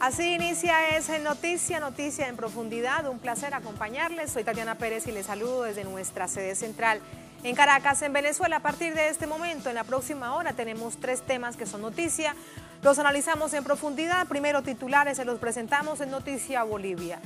Así inicia ese Noticia en Profundidad. Un placer acompañarles. Soy Tatiana Pérez y les saludo desde nuestra sede central en Caracas, en Venezuela. A partir de este momento, en la próxima hora, tenemos 3 temas que son noticia. Los analizamos en profundidad. Primero, titulares, se los presentamos en Noticia Bolivia.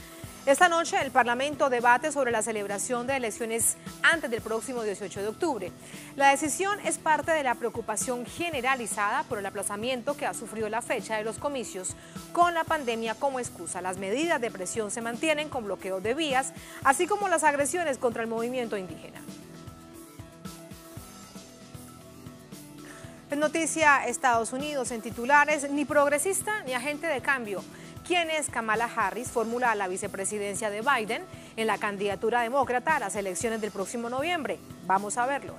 Esta noche el Parlamento debate sobre la celebración de elecciones antes del próximo 18 de octubre. La decisión es parte de la preocupación generalizada por el aplazamiento que ha sufrido la fecha de los comicios con la pandemia como excusa. Las medidas de presión se mantienen con bloqueos de vías, así como las agresiones contra el movimiento indígena. En Noticia Estados Unidos, en titulares, ni progresista ni agente de cambio. ¿Quién es Kamala Harris? Fórmula a la vicepresidencia de Biden en la candidatura demócrata a las elecciones del próximo noviembre. Vamos a verlo.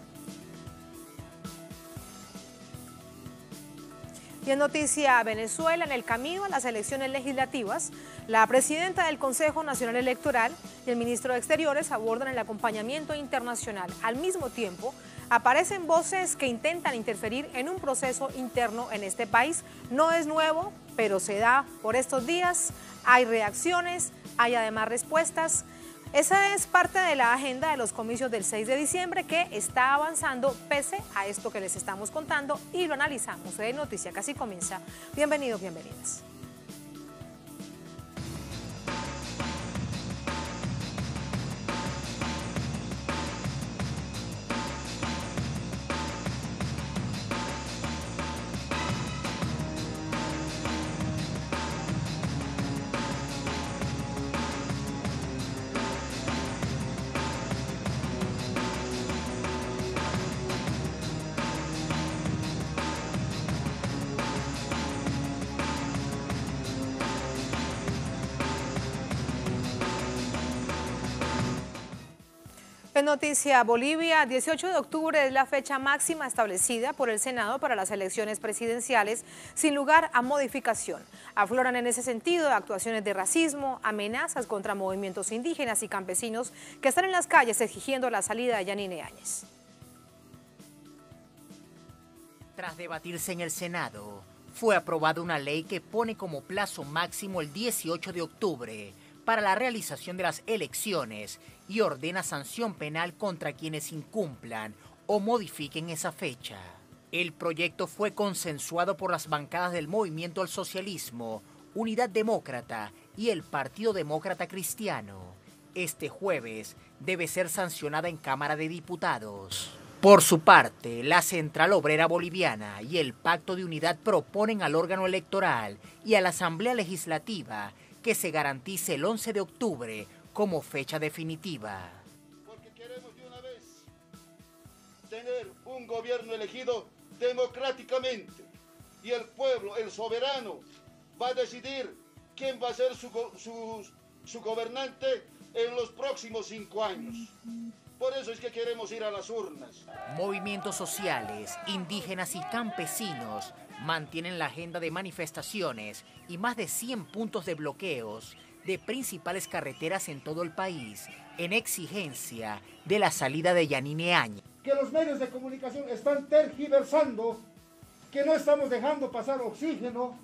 Y en Noticia Venezuela, en el camino a las elecciones legislativas, la presidenta del Consejo Nacional Electoral y el ministro de Exteriores abordan el acompañamiento internacional. Al mismo tiempo, aparecen voces que intentan interferir en un proceso interno en este país. No es nuevo, pero se da por estos días. Hay reacciones, hay además respuestas. Esa es parte de la agenda de los comicios del 6 de diciembre que está avanzando pese a esto que les estamos contando y lo analizamos en Noticia Casi Comienza. Bienvenidos, bienvenidas. En Noticia Bolivia, 18 de octubre es la fecha máxima establecida por el Senado para las elecciones presidenciales, sin lugar a modificación. Afloran en ese sentido actuaciones de racismo, amenazas contra movimientos indígenas y campesinos que están en las calles exigiendo la salida de Yanine Áñez. Tras debatirse en el Senado, fue aprobada una ley que pone como plazo máximo el 18 de octubre para la realización de las elecciones y ordena sanción penal contra quienes incumplan o modifiquen esa fecha. El proyecto fue consensuado por las bancadas del Movimiento al Socialismo, Unidad Demócrata y el Partido Demócrata Cristiano. Este jueves debe ser sancionada en Cámara de Diputados. Por su parte, la Central Obrera Boliviana y el Pacto de Unidad proponen al órgano electoral y a la Asamblea Legislativa que se garantice el 11 de octubre como fecha definitiva. Porque queremos de una vez tener un gobierno elegido democráticamente y el pueblo, el soberano, va a decidir quién va a ser su gobernante en los próximos 5 años. Por eso es que queremos ir a las urnas. Movimientos sociales, indígenas y campesinos mantienen la agenda de manifestaciones y más de 100 puntos de bloqueos de principales carreteras en todo el país en exigencia de la salida de Yanine Áñez. Que los medios de comunicación están tergiversando, que no estamos dejando pasar oxígeno,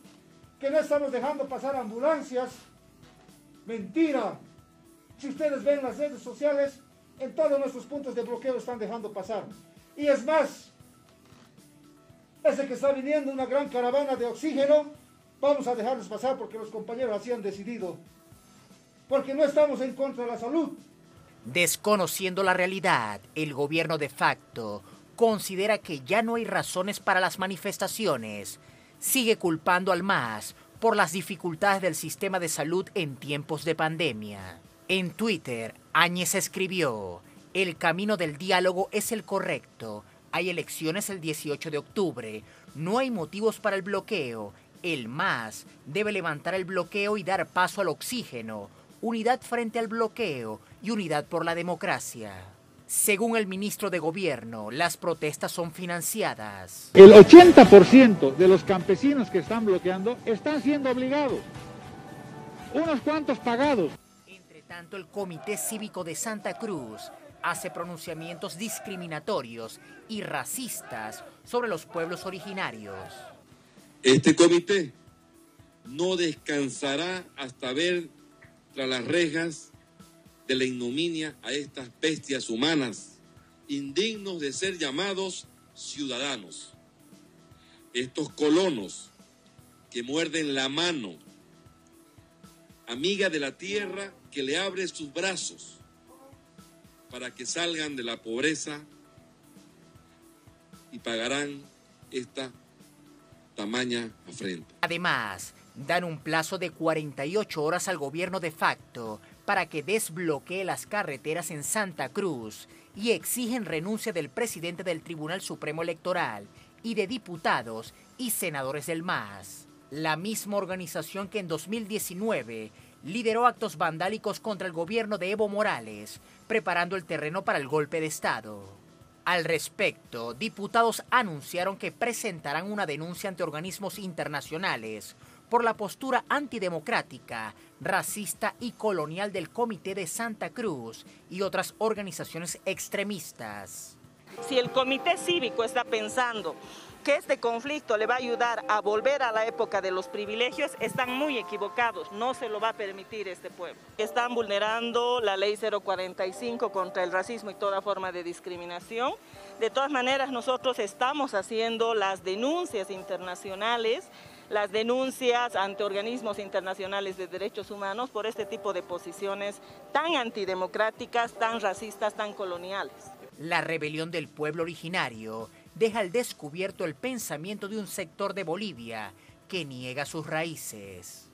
que no estamos dejando pasar ambulancias. Mentira. Si ustedes ven las redes sociales, en todos nuestros puntos de bloqueo están dejando pasar. Y es más, ese que está viniendo una gran caravana de oxígeno, vamos a dejarles pasar porque los compañeros así han decidido. Porque no estamos en contra de la salud. Desconociendo la realidad, el gobierno de facto considera que ya no hay razones para las manifestaciones. Sigue culpando al MAS por las dificultades del sistema de salud en tiempos de pandemia. En Twitter, Áñez escribió: el camino del diálogo es el correcto. Hay elecciones el 18 de octubre. No hay motivos para el bloqueo. El MAS debe levantar el bloqueo y dar paso al oxígeno. Unidad frente al bloqueo y unidad por la democracia. Según el ministro de Gobierno, las protestas son financiadas. El 80% de los campesinos que están bloqueando están siendo obligados. Unos cuantos pagados. Entre tanto, el Comité Cívico de Santa Cruz hace pronunciamientos discriminatorios y racistas sobre los pueblos originarios. Este comité no descansará hasta ver tras las rejas de la ignominia a estas bestias humanas, indignos de ser llamados ciudadanos. Estos colonos que muerden la mano amiga de la tierra, que le abre sus brazos para que salgan de la pobreza, y pagarán esta tamaña afrenta. Además, dan un plazo de 48 horas al gobierno de facto para que desbloquee las carreteras en Santa Cruz y exigen renuncia del presidente del Tribunal Supremo Electoral y de diputados y senadores del MAS. La misma organización que en 2019 lideró actos vandálicos contra el gobierno de Evo Morales, preparando el terreno para el golpe de Estado. Al respecto, diputados anunciaron que presentarán una denuncia ante organismos internacionales por la postura antidemocrática, racista y colonial del Comité de Santa Cruz y otras organizaciones extremistas. Si el Comité Cívico está pensando que este conflicto le va a ayudar a volver a la época de los privilegios, están muy equivocados, no se lo va a permitir este pueblo. Están vulnerando la ley 045 contra el racismo y toda forma de discriminación. De todas maneras, nosotros estamos haciendo las denuncias internacionales, las denuncias ante organismos internacionales de derechos humanos por este tipo de posiciones tan antidemocráticas, tan racistas, tan coloniales. La rebelión del pueblo originario deja al descubierto el pensamiento de un sector de Bolivia que niega sus raíces.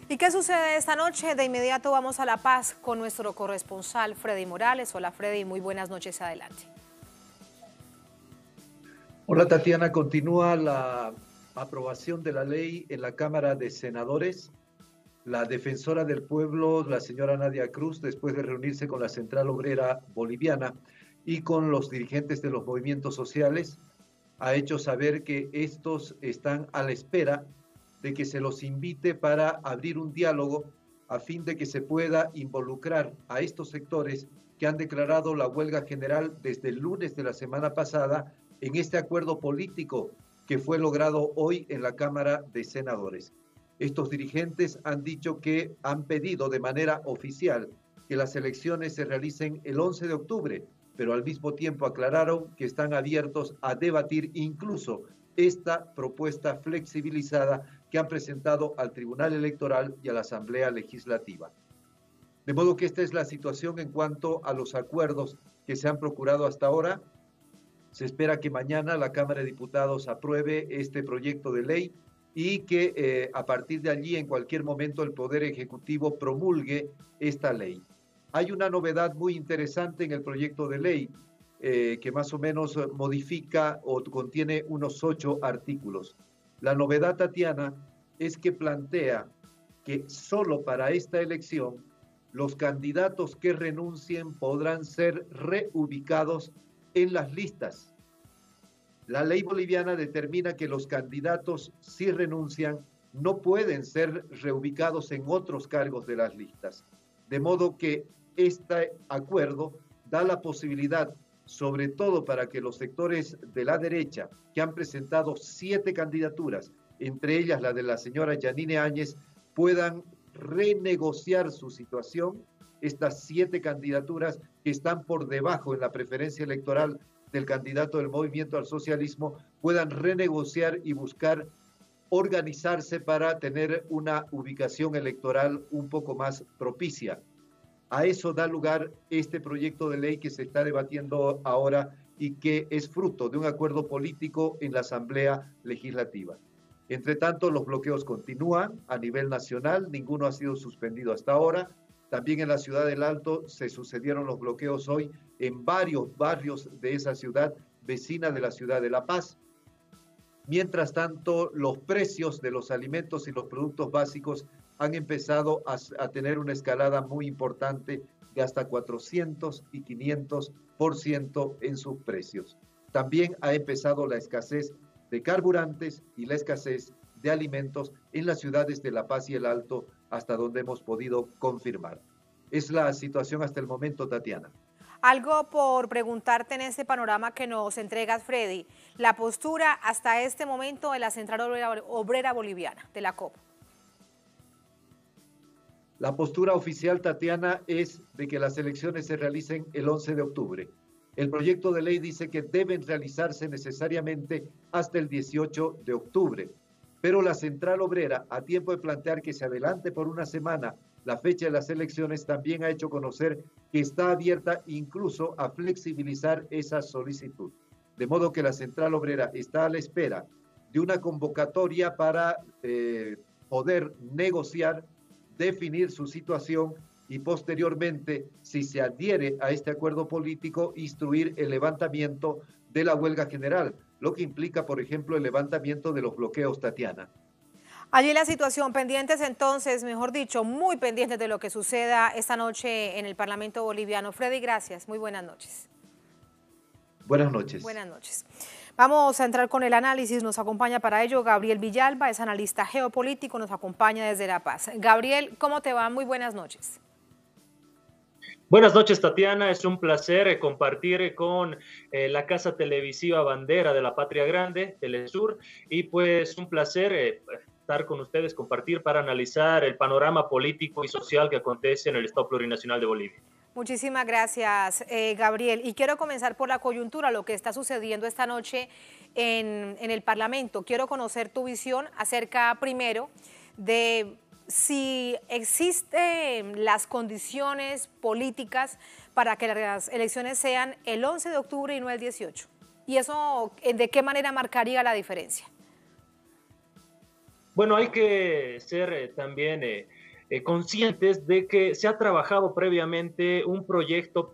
¿Y qué sucede esta noche? De inmediato vamos a La Paz con nuestro corresponsal Freddy Morales. Hola Freddy, muy buenas noches, adelante. Hola Tatiana, continúa la aprobación de la ley en la Cámara de Senadores. La defensora del pueblo, la señora Nadia Cruz, después de reunirse con la Central Obrera Boliviana y con los dirigentes de los movimientos sociales, ha hecho saber que estos están a la espera de que se los invite para abrir un diálogo a fin de que se pueda involucrar a estos sectores que han declarado la huelga general desde el lunes de la semana pasada en este acuerdo político que fue logrado hoy en la Cámara de Senadores. Estos dirigentes han dicho que han pedido de manera oficial que las elecciones se realicen el 11 de octubre, pero al mismo tiempo aclararon que están abiertos a debatir incluso esta propuesta flexibilizada que han presentado al Tribunal Electoral y a la Asamblea Legislativa. De modo que esta es la situación en cuanto a los acuerdos que se han procurado hasta ahora. Se espera que mañana la Cámara de Diputados apruebe este proyecto de ley y que a partir de allí, en cualquier momento, el Poder Ejecutivo promulgue esta ley. Hay una novedad muy interesante en el proyecto de ley que más o menos modifica o contiene unos 8 artículos. La novedad, Tatiana, es que plantea que solo para esta elección los candidatos que renuncien podrán ser reubicados en las listas. La ley boliviana determina que los candidatos, si renuncian, no pueden ser reubicados en otros cargos de las listas. De modo que este acuerdo da la posibilidad, sobre todo para que los sectores de la derecha, que han presentado 7 candidaturas, entre ellas la de la señora Yanine Áñez, puedan renegociar su situación. Estas 7 candidaturas que están por debajo en la preferencia electoral del candidato del Movimiento al Socialismo puedan renegociar y buscar organizarse para tener una ubicación electoral un poco más propicia. A eso da lugar este proyecto de ley que se está debatiendo ahora y que es fruto de un acuerdo político en la Asamblea Legislativa. Entre tanto, los bloqueos continúan a nivel nacional, ninguno ha sido suspendido hasta ahora. También en la ciudad del Alto se sucedieron los bloqueos hoy en varios barrios de esa ciudad, vecina de la ciudad de La Paz. Mientras tanto, los precios de los alimentos y los productos básicos han empezado a tener una escalada muy importante de hasta 400 y 500% en sus precios. También ha empezado la escasez de carburantes y la escasez de alimentos en las ciudades de La Paz y el Alto, hasta donde hemos podido confirmar. Es la situación hasta el momento, Tatiana. Algo por preguntarte en este panorama que nos entregas, Freddy, la postura hasta este momento de la Central Obrera Boliviana, de la COP. La postura oficial, Tatiana, es de que las elecciones se realicen el 11 de octubre. El proyecto de ley dice que deben realizarse necesariamente hasta el 18 de octubre. Pero la Central Obrera, a tiempo de plantear que se adelante por una semana la fecha de las elecciones, también ha hecho conocer que está abierta incluso a flexibilizar esa solicitud. De modo que la Central Obrera está a la espera de una convocatoria para poder negociar, definir su situación y posteriormente, si se adhiere a este acuerdo político, instruir el levantamiento de la huelga general, lo que implica, por ejemplo, el levantamiento de los bloqueos, Tatiana. Allí la situación, pendientes entonces, mejor dicho, muy pendientes de lo que suceda esta noche en el Parlamento boliviano. Freddy, gracias, muy buenas noches. Buenas noches. Buenas noches. Vamos a entrar con el análisis, nos acompaña para ello Gabriel Villalba, es analista geopolítico, nos acompaña desde La Paz. Gabriel, ¿cómo te va? Muy buenas noches. Buenas noches, Tatiana. Es un placer compartir con la casa televisiva bandera de la Patria Grande, Telesur, y pues un placer estar con ustedes, compartir para analizar el panorama político y social que acontece en el Estado Plurinacional de Bolivia. Muchísimas gracias, Gabriel. Y quiero comenzar por la coyuntura, lo que está sucediendo esta noche en el Parlamento. Quiero conocer tu visión acerca, primero, de si existen las condiciones políticas para que las elecciones sean el 11 de octubre y no el 18. ¿Y eso de qué manera marcaría la diferencia? Bueno, hay que ser también conscientes de que se ha trabajado previamente un proyecto,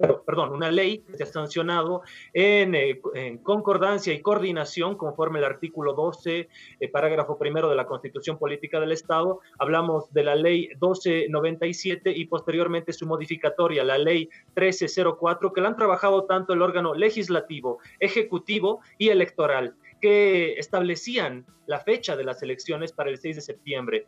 una ley que se ha sancionado en concordancia y coordinación conforme al artículo 12, parágrafo primero de la Constitución Política del Estado. Hablamos de la ley 1297 y posteriormente su modificatoria, la ley 1304, que la han trabajado tanto el órgano legislativo, ejecutivo y electoral, que establecían la fecha de las elecciones para el 6 de septiembre.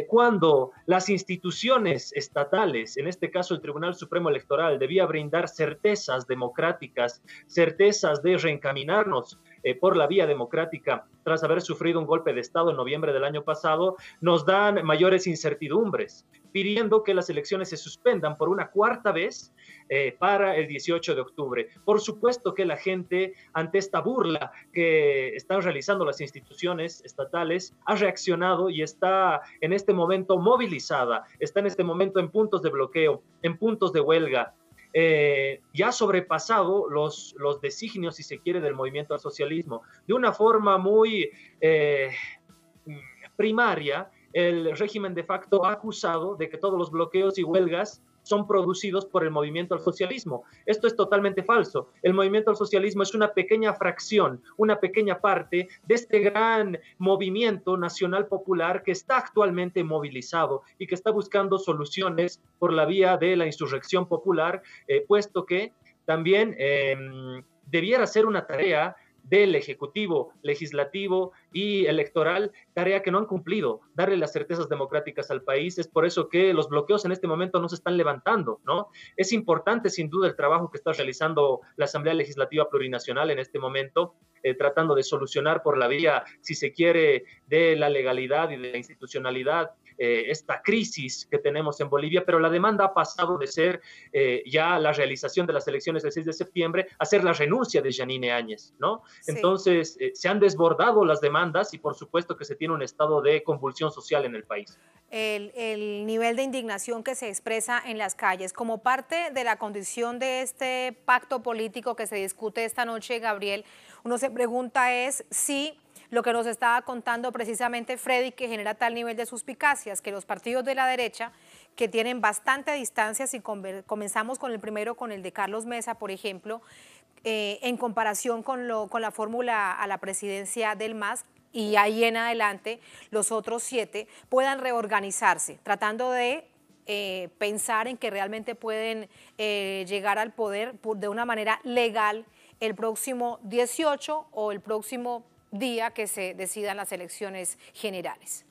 Cuando las instituciones estatales, en este caso el Tribunal Supremo Electoral, debía brindar certezas democráticas, certezas de reencaminarnos por la vía democrática tras haber sufrido un golpe de Estado en noviembre del año pasado, nos dan mayores incertidumbres, pidiendo que las elecciones se suspendan por una cuarta vez para el 18 de octubre. Por supuesto que la gente, ante esta burla que están realizando las instituciones estatales, ha reaccionado y está en este momento movilizada, está en este momento en puntos de bloqueo, en puntos de huelga. Ya ha sobrepasado los designios, si se quiere, del movimiento al socialismo. De una forma muy primaria, el régimen de facto ha acusado de que todos los bloqueos y huelgas son producidos por el movimiento al socialismo. Esto es totalmente falso. El movimiento al socialismo es una pequeña fracción, una pequeña parte de este gran movimiento nacional popular que está actualmente movilizado y que está buscando soluciones por la vía de la insurrección popular, puesto que también debiera ser una tarea del Ejecutivo, Legislativo y Electoral, tarea que no han cumplido, darle las certezas democráticas al país. Es por eso que los bloqueos en este momento no se están levantando, ¿no? Es importante, sin duda, el trabajo que está realizando la Asamblea Legislativa Plurinacional en este momento, tratando de solucionar por la vía, si se quiere, de la legalidad y de la institucionalidad esta crisis que tenemos en Bolivia, pero la demanda ha pasado de ser ya la realización de las elecciones del 6 de septiembre a ser la renuncia de Yanine Áñez, ¿no? Sí. Entonces, se han desbordado las demandas y por supuesto que se tiene un estado de convulsión social en el país. El nivel de indignación que se expresa en las calles como parte de la condición de este pacto político que se discute esta noche, Gabriel, uno se pregunta es si lo que nos estaba contando precisamente Freddy, que genera tal nivel de suspicacias, que los partidos de la derecha, que tienen bastante distancia, si comenzamos con el primero, con el de Carlos Mesa, por ejemplo, en comparación con la fórmula a la presidencia del MAS, y ahí en adelante los otros 7 puedan reorganizarse, tratando de pensar en que realmente pueden llegar al poder de una manera legal el próximo 18 o el próximo día que se decidan las elecciones generales.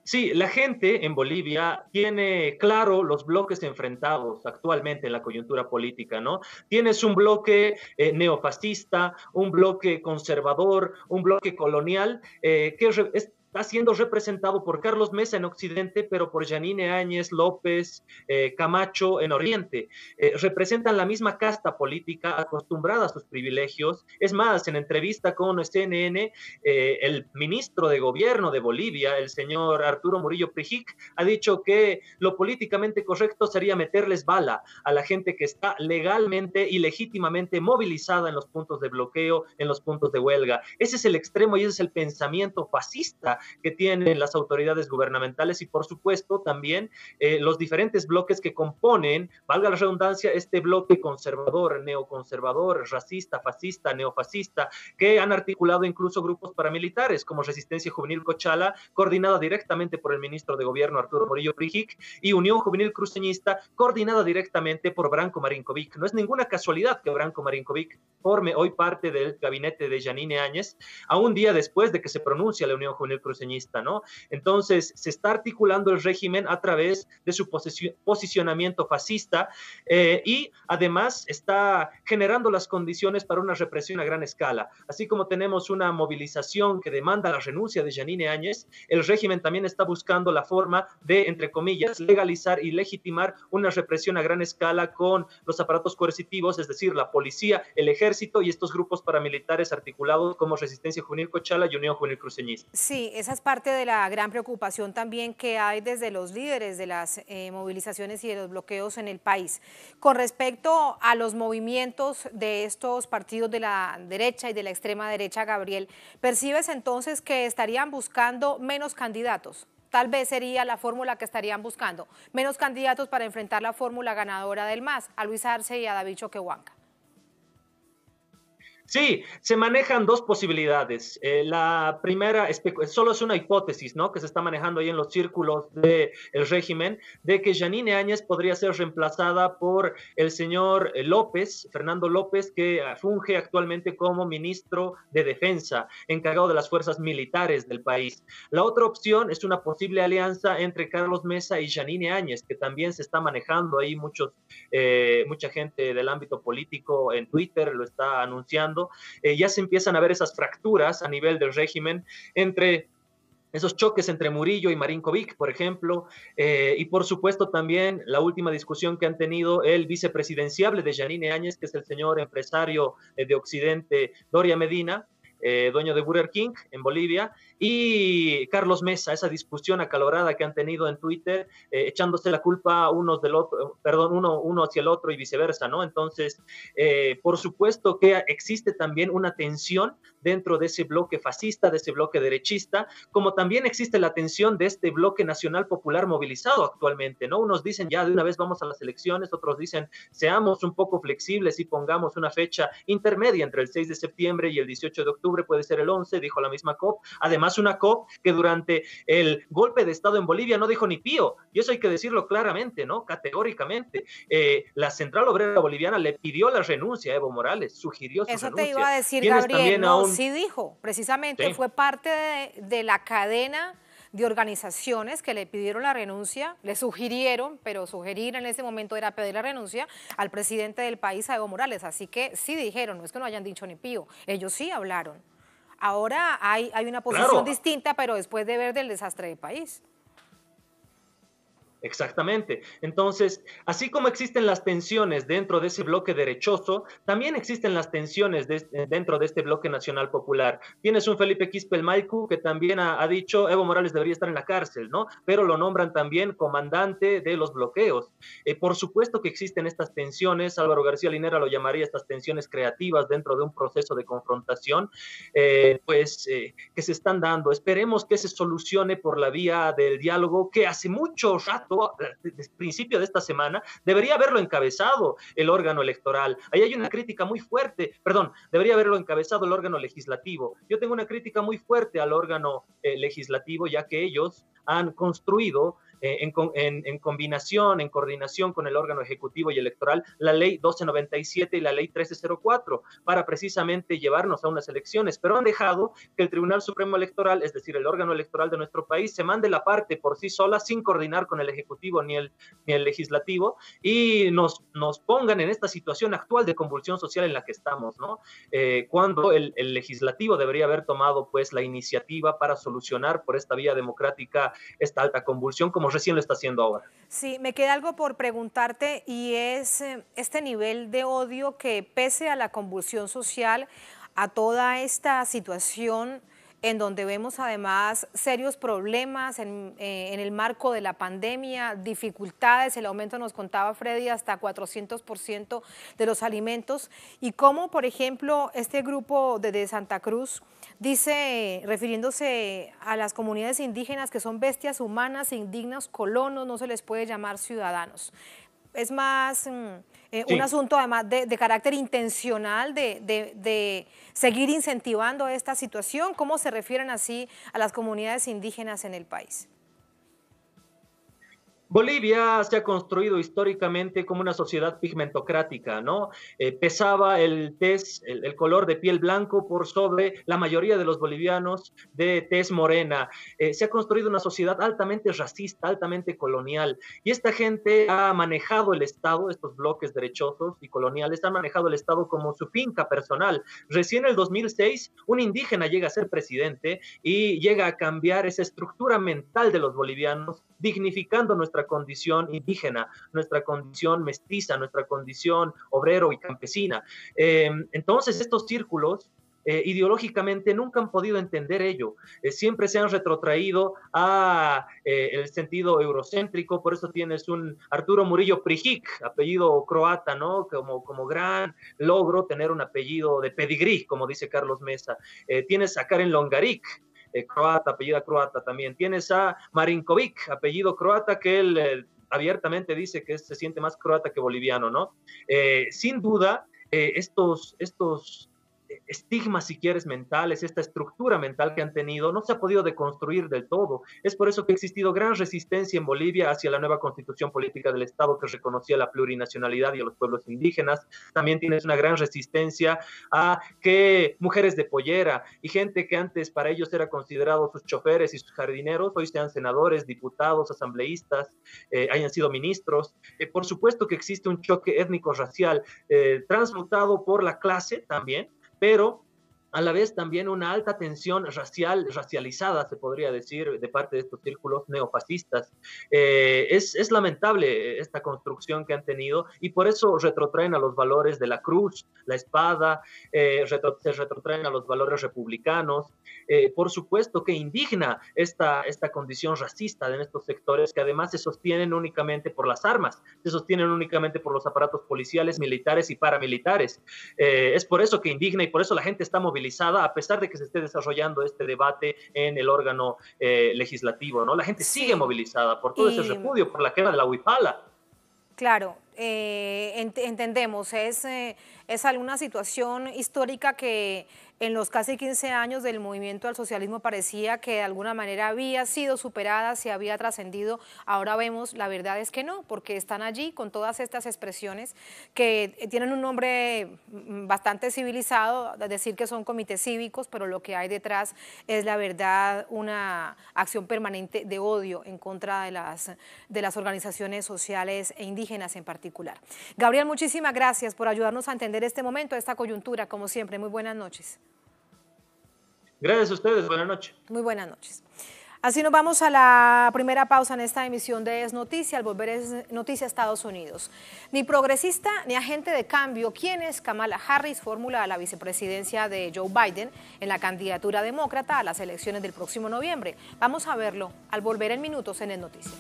Sí, la gente en Bolivia tiene claro los bloques enfrentados actualmente en la coyuntura política, ¿no? Tienes un bloque neofascista, un bloque conservador, un bloque colonial, está siendo representado por Carlos Mesa en Occidente, pero por Yanine Áñez, López, Camacho en Oriente. Representan la misma casta política acostumbrada a sus privilegios. Es más, en entrevista con CNN, el ministro de Gobierno de Bolivia, el señor Arturo Murillo Prijic, ha dicho que lo políticamente correcto sería meterles bala a la gente que está legalmente y legítimamente movilizada en los puntos de bloqueo, en los puntos de huelga. Ese es el extremo y ese es el pensamiento fascista que tienen las autoridades gubernamentales y, por supuesto, también los diferentes bloques que componen, valga la redundancia, este bloque conservador, neoconservador, racista, fascista, neofascista, que han articulado incluso grupos paramilitares como Resistencia Juvenil Cochala, coordinada directamente por el ministro de Gobierno Arturo Murillo Prijic, y Unión Juvenil Cruceñista, coordinada directamente por Branko Marinkovic. No es ninguna casualidad que Branko Marinkovic forme hoy parte del gabinete de Yanine Áñez, a un día después de que se pronuncia la Unión Juvenil Cruceñista, ¿no? Entonces, se está articulando el régimen a través de su posicionamiento fascista y además está generando las condiciones para una represión a gran escala. Así como tenemos una movilización que demanda la renuncia de Yanine Áñez, el régimen también está buscando la forma de, entre comillas, legalizar y legitimar una represión a gran escala con los aparatos coercitivos, es decir, la policía, el ejército y estos grupos paramilitares articulados como Resistencia Juvenil Cochala y Unión Juvenil Cruceñista. Sí, esa es parte de la gran preocupación también que hay desde los líderes de las movilizaciones y de los bloqueos en el país. Con respecto a los movimientos de estos partidos de la derecha y de la extrema derecha, Gabriel, ¿percibes entonces que estarían buscando menos candidatos? Tal vez sería la fórmula que estarían buscando, menos candidatos para enfrentar la fórmula ganadora del MAS, a Luis Arce y a David Choquehuanca. Sí, se manejan dos posibilidades. La primera solo es una hipótesis, ¿no?, que se está manejando ahí en los círculos del régimen, de que Yanine Áñez podría ser reemplazada por el señor López, Fernando López, que funge actualmente como ministro de Defensa, encargado de las fuerzas militares del país. La otra opción es una posible alianza entre Carlos Mesa y Yanine Áñez, que también se está manejando ahí, mucha gente del ámbito político en Twitter lo está anunciando. Ya se empiezan a ver esas fracturas a nivel del régimen entre esos choques entre Murillo y Marinkovic, por ejemplo, y por supuesto también la última discusión que han tenido el vicepresidenciable de Yanine Áñez, que es el señor empresario de Occidente, Doria Medina, dueño de Burger King en Bolivia, y Carlos Mesa, esa discusión acalorada que han tenido en Twitter, echándose la culpa uno hacia el otro y viceversa, ¿no? Entonces, por supuesto que existe también una tensión dentro de ese bloque fascista, de ese bloque derechista, como también existe la tensión de este bloque nacional popular movilizado actualmente, ¿no? Unos dicen ya de una vez vamos a las elecciones, otros dicen seamos un poco flexibles y pongamos una fecha intermedia entre el 6 de septiembre y el 18 de octubre, puede ser el 11, dijo la misma COP. Además, una COP que durante el golpe de Estado en Bolivia no dijo ni pío, y eso hay que decirlo claramente, ¿no? Categóricamente. La Central Obrera Boliviana le pidió la renuncia a Evo Morales, sugirió su renuncia. Eso te iba a decir, Gabriel, no, sí dijo, precisamente sí. Fue parte de la cadena de organizaciones que le pidieron la renuncia, le sugirieron, pero sugerir en ese momento era pedir la renuncia al presidente del país, a Evo Morales, así que sí dijeron, no es que no hayan dicho ni pío, ellos sí hablaron. Ahora hay una posición distinta, pero después de ver del desastre del país. Exactamente. Entonces, así como existen las tensiones dentro de ese bloque derechoso, también existen las tensiones dentro de este bloque nacional popular. Tienes un Felipe Quispe-Maicu que también ha dicho Evo Morales debería estar en la cárcel, ¿no? Pero lo nombran también comandante de los bloqueos. Por supuesto que existen estas tensiones. Álvaro García Linera lo llamaría estas tensiones creativas dentro de un proceso de confrontación, que se están dando. Esperemos que se solucione por la vía del diálogo, que hace mucho rato, desde el principio de esta semana, debería haberlo encabezado el órgano electoral. Ahí hay una crítica muy fuerte, debería haberlo encabezado el órgano legislativo. Yo tengo una crítica muy fuerte al órgano legislativo, ya que ellos han construido en combinación, en coordinación con el órgano ejecutivo y electoral, la ley 1297 y la ley 1304, para precisamente llevarnos a unas elecciones, pero han dejado que el Tribunal Supremo Electoral, es decir, el órgano electoral de nuestro país, se mande la parte por sí sola, sin coordinar con el Ejecutivo ni el Legislativo, y nos pongan en esta situación actual de convulsión social en la que estamos, ¿no? Cuando el Legislativo debería haber tomado, pues, la iniciativa para solucionar por esta vía democrática esta alta convulsión, como recién lo está haciendo ahora. Sí, me queda algo por preguntarte, y es este nivel de odio que, pese a la convulsión social, a toda esta situación en donde vemos además serios problemas en el marco de la pandemia, dificultades, el aumento, nos contaba Freddy, hasta 400% de los alimentos, y cómo, por ejemplo, este grupo de Santa Cruz dice, refiriéndose a las comunidades indígenas, que son bestias humanas, indignos colonos, no se les puede llamar ciudadanos. Es más un asunto además de carácter intencional de seguir incentivando esta situación. ¿Cómo se refieren así a las comunidades indígenas en el país? Bolivia se ha construido históricamente como una sociedad pigmentocrática, ¿no? Pesaba el color de piel blanco por sobre la mayoría de los bolivianos de tez morena. Se ha construido una sociedad altamente racista, altamente colonial, y esta gente ha manejado el Estado, estos bloques derechosos y coloniales, han manejado el Estado como su finca personal. Recién en el 2006, un indígena llega a ser presidente y llega a cambiar esa estructura mental de los bolivianos, dignificando nuestra condición indígena, nuestra condición mestiza, nuestra condición obrero y campesina. Entonces, estos círculos ideológicamente nunca han podido entender ello. Siempre se han retrotraído a el sentido eurocéntrico. Por eso tienes un Arturo Murillo Prijic, apellido croata, ¿no? Como gran logro tener un apellido de pedigrí, como dice Carlos Mesa. Tienes a Karen Longaric, croata, apellida croata también. Tienes a Marinkovic, apellido croata, que él abiertamente dice que se siente más croata que boliviano, ¿no? Sin duda, estos estigmas, si quieres, mentales, esta estructura mental que han tenido, no se ha podido deconstruir del todo. Es por eso que ha existido gran resistencia en Bolivia hacia la nueva constitución política del Estado, que reconocía la plurinacionalidad y a los pueblos indígenas. También tienes una gran resistencia a que mujeres de pollera y gente que antes para ellos era considerado sus choferes y sus jardineros, hoy sean senadores, diputados, asambleístas, hayan sido ministros. Por supuesto que existe un choque étnico-racial transmutado por la clase también, pero a la vez también una alta tensión racializada, se podría decir, de parte de estos círculos neofascistas. Es lamentable esta construcción que han tenido, y por eso retrotraen a los valores de la cruz, la espada, se retrotraen a los valores republicanos. Por supuesto que indigna esta condición racista en estos sectores, que además se sostienen únicamente por las armas, se sostienen únicamente por los aparatos policiales, militares y paramilitares. Es por eso que indigna, y por eso la gente está movilizada, a pesar de que se esté desarrollando este debate en el órgano legislativo, ¿no? La gente sigue movilizada por todo ese repudio, por la quema de la huipala. Claro, entendemos, es alguna situación histórica que en los casi 15 años del movimiento al socialismo parecía que de alguna manera había sido superada, se había trascendido. Ahora vemos, la verdad es que no, porque están allí con todas estas expresiones que tienen un nombre bastante civilizado, decir que son comités cívicos, pero lo que hay detrás es, la verdad, una acción permanente de odio en contra de las organizaciones sociales e indígenas en particular. Gabriel, muchísimas gracias por ayudarnos a entender este momento, esta coyuntura, como siempre. Muy buenas noches. Gracias a ustedes, buenas noches. Muy buenas noches. Así nos vamos a la primera pausa en esta emisión de Es Noticia. Al volver Es Noticia Estados Unidos. Ni progresista ni agente de cambio. ¿Quién es Kamala Harris? Fórmula a la vicepresidencia de Joe Biden en la candidatura demócrata a las elecciones del próximo noviembre. Vamos a verlo al volver en minutos en Es Noticia.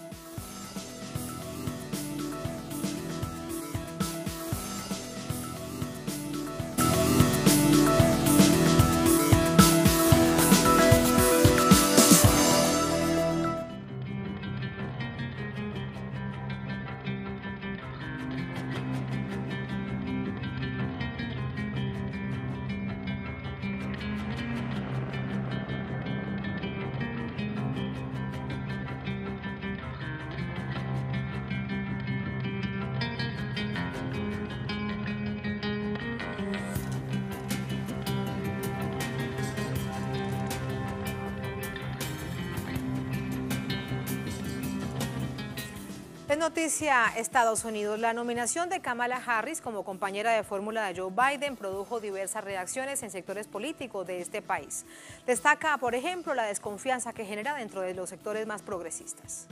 Es noticia Estados Unidos. La nominación de Kamala Harris como compañera de fórmula de Joe Biden produjo diversas reacciones en sectores políticos de este país. Destaca, por ejemplo, la desconfianza que genera dentro de los sectores más progresistas.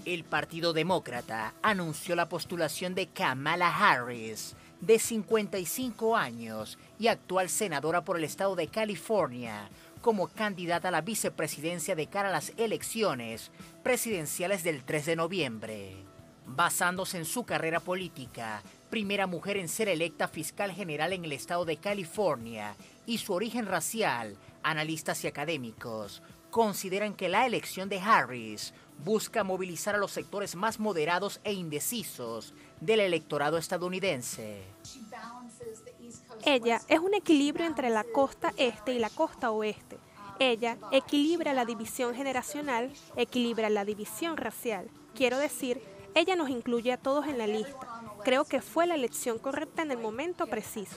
El Partido Demócrata anunció la postulación de Kamala Harris, de 55 años y actual senadora por el estado de California, como candidata a la vicepresidencia de cara a las elecciones presidenciales del 3 de noviembre. Basándose en su carrera política, primera mujer en ser electa fiscal general en el estado de California, y su origen racial, analistas y académicos consideran que la elección de Harris busca movilizar a los sectores más moderados e indecisos del electorado estadounidense. Ella es un equilibrio entre la costa este y la costa oeste. Ella equilibra la división generacional, equilibra la división racial. Quiero decir, ella nos incluye a todos en la lista. Creo que fue la elección correcta en el momento preciso.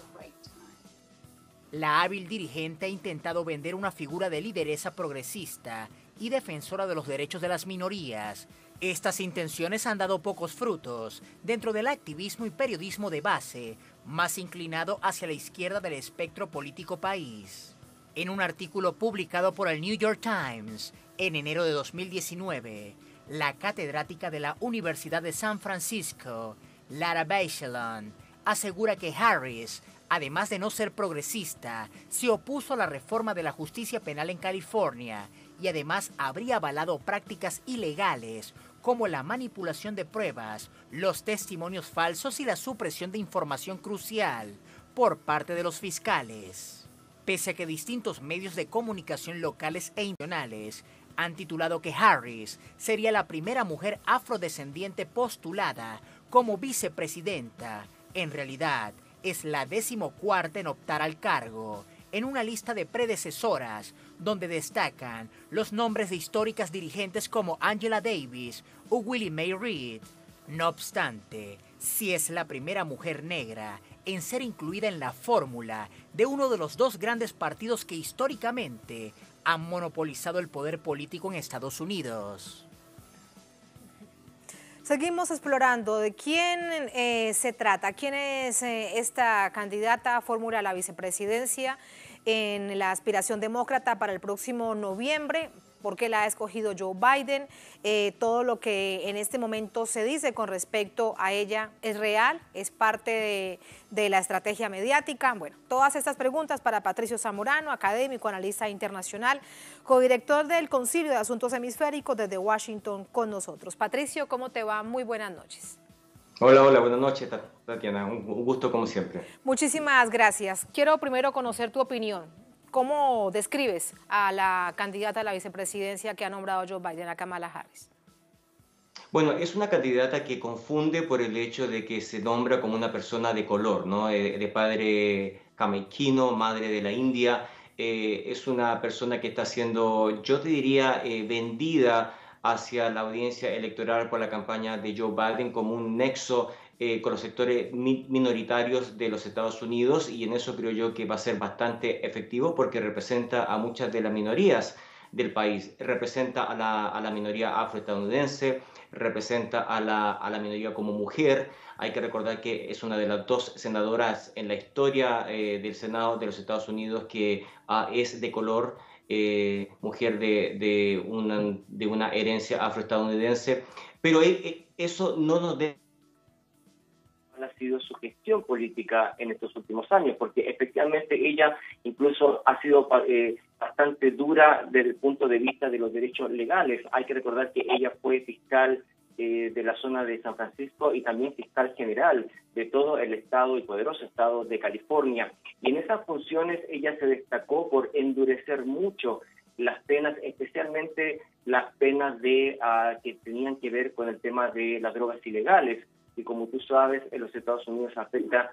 La hábil dirigente ha intentado vender una figura de lideresa progresista y defensora de los derechos de las minorías. Estas intenciones han dado pocos frutos dentro del activismo y periodismo de base, más inclinado hacia la izquierda del espectro político país. En un artículo publicado por el New York Times en enero de 2019, la catedrática de la Universidad de San Francisco, Lara Bachelan, asegura que Harris, además de no ser progresista, se opuso a la reforma de la justicia penal en California y además habría avalado prácticas ilegales como la manipulación de pruebas, los testimonios falsos y la supresión de información crucial por parte de los fiscales. Pese a que distintos medios de comunicación locales e internacionales han titulado que Harris sería la primera mujer afrodescendiente postulada como vicepresidenta, en realidad es la 14ª en optar al cargo, en una lista de predecesoras donde destacan los nombres de históricas dirigentes como Angela Davis o Willie Mae Reed. No obstante, sí es la primera mujer negra en ser incluida en la fórmula de uno de los dos grandes partidos que históricamente han monopolizado el poder político en Estados Unidos. Seguimos explorando de quién se trata, quién es esta candidata a fórmula a la vicepresidencia en la aspiración demócrata para el próximo noviembre, por qué la ha escogido Joe Biden, todo lo que en este momento se dice con respecto a ella es real, es parte de la estrategia mediática. Bueno, todas estas preguntas para Patricio Zamorano, académico, analista internacional, codirector del Concilio de Asuntos Hemisféricos desde Washington con nosotros. Patricio, ¿cómo te va? Muy buenas noches. Hola, buenas noches, Tatiana, un gusto como siempre. Muchísimas gracias. Quiero primero conocer tu opinión. ¿Cómo describes a la candidata a la vicepresidencia que ha nombrado Joe Biden, a Kamala Harris? Bueno, es una candidata que confunde por el hecho de que se nombra como una persona de color, ¿no? De padre jamaiquino, madre de la India. Es una persona que está siendo, yo te diría, vendida hacia la audiencia electoral por la campaña de Joe Biden como un nexo con los sectores minoritarios de los Estados Unidos, y en eso creo yo que va a ser bastante efectivo porque representa a muchas de las minorías del país, representa a la minoría afroestadounidense, representa a la minoría como mujer. Hay que recordar que es una de las dos senadoras en la historia del Senado de los Estados Unidos que es de color, mujer de una herencia afroestadounidense, pero eso no nos debe ha sido su gestión política en estos últimos años, porque efectivamente ella incluso ha sido bastante dura desde el punto de vista de los derechos legales. Hay que recordar que ella fue fiscal de la zona de San Francisco y también fiscal general de todo el estado y poderoso estado de California. Y en esas funciones ella se destacó por endurecer mucho las penas, especialmente las penas que tenían que ver con el tema de las drogas ilegales. Y como tú sabes, en los Estados Unidos afecta.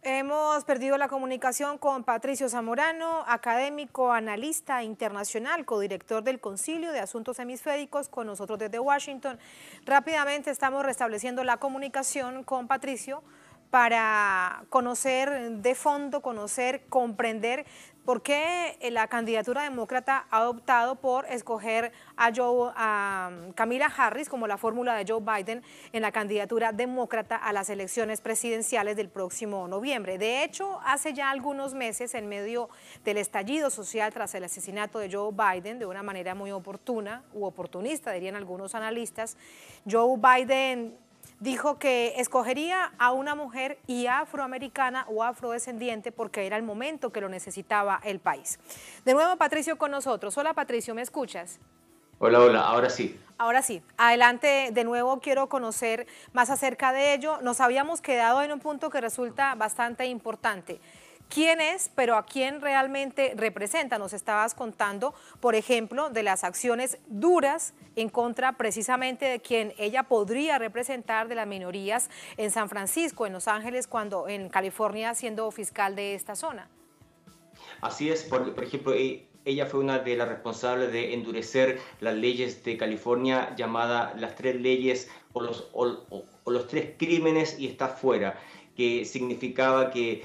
Hemos perdido la comunicación con Patricio Zamorano, académico, analista internacional, codirector del Concilio de Asuntos Hemisféricos, con nosotros desde Washington. Rápidamente estamos restableciendo la comunicación con Patricio para conocer de fondo, comprender por qué la candidatura demócrata ha optado por escoger a Kamala Harris como la fórmula de Joe Biden en la candidatura demócrata a las elecciones presidenciales del próximo noviembre. De hecho, hace ya algunos meses, en medio del estallido social tras el asesinato de Joe Biden, de una manera muy oportuna u oportunista, dirían algunos analistas, Joe Biden dijo que escogería a una mujer y afroamericana o afrodescendiente porque era el momento que lo necesitaba el país. De nuevo, Patricio con nosotros. Hola, Patricio, ¿me escuchas? Hola, hola, ahora sí. Ahora sí, adelante, de nuevo quiero conocer más acerca de ello. Nos habíamos quedado en un punto que resulta bastante importante. ¿Quién es, pero a quién realmente representa? Nos estabas contando, por ejemplo, de las acciones duras en contra precisamente de quien ella podría representar, de las minorías en San Francisco, en Los Ángeles, en California, siendo fiscal de esta zona. Así es, por ejemplo, ella fue una de las responsables de endurecer las leyes de California, llamadas las 3 leyes o los 3 crímenes y está fuera, que significaba que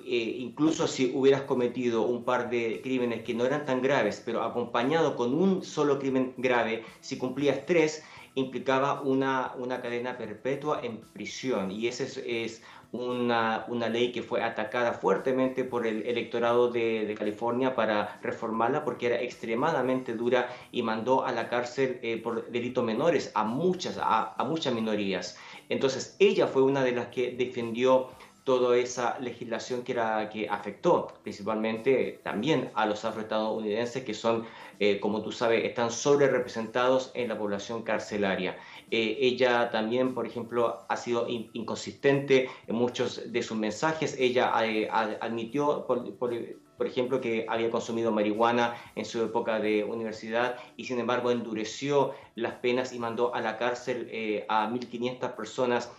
incluso si hubieras cometido un par de crímenes que no eran tan graves, pero acompañado con un solo crimen grave, si cumplías 3, implicaba una cadena perpetua en prisión. Y esa es una ley que fue atacada fuertemente por el electorado de California para reformarla porque era extremadamente dura y mandó a la cárcel por delitos menores a muchas minorías. Entonces ella fue una de las que defendió toda esa legislación que afectó principalmente también a los afroestadounidenses que son, como tú sabes, están sobre representados en la población carcelaria. Ella también, por ejemplo, ha sido inconsistente en muchos de sus mensajes. Ella admitió, por ejemplo, que había consumido marihuana en su época de universidad y sin embargo endureció las penas y mandó a la cárcel a 1.500 personas